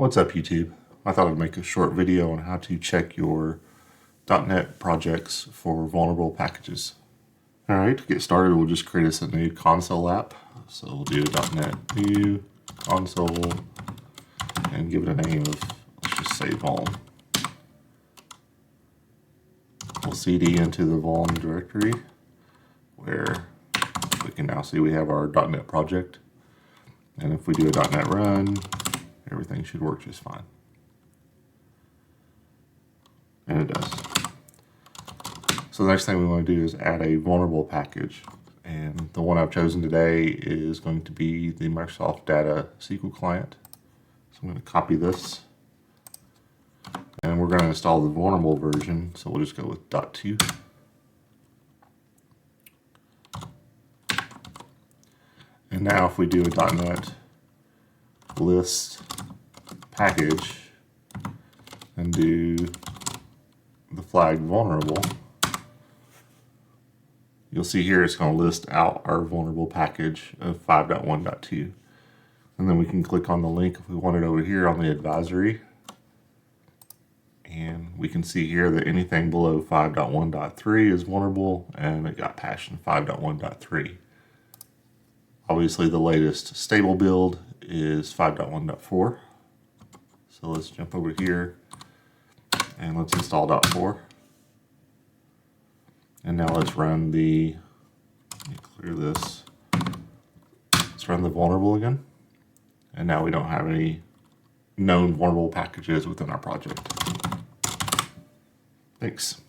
What's up, YouTube? I thought I'd make a short video on how to check your .NET projects for vulnerable packages. Alright, to get started, we'll just create us a new console app. So we'll do .NET new console and give it a name of, let's just say vuln. We'll cd into the vuln directory where we can now see we have our .NET project. And if we do a .NET run, everything should work just fine. And it does. So the next thing we want to do is add a vulnerable package. And the one I've chosen today is going to be the Microsoft Data SQL client. So I'm going to copy this. And we're going to install the vulnerable version. So we'll just go with .2. And now if we do a .NET list package and do the flag vulnerable, you'll see here it's going to list out our vulnerable package of 5.1.2. And then we can click on the link if we want it over here on the advisory. And we can see here that anything below 5.1.3 is vulnerable, and it got patched in 5.1.3. Obviously the latest stable build is 5.1.4. So let's jump over here and let's install .4. And now let's run let me clear this. Let's run the vulnerable again. And now we don't have any known vulnerable packages within our project. Thanks.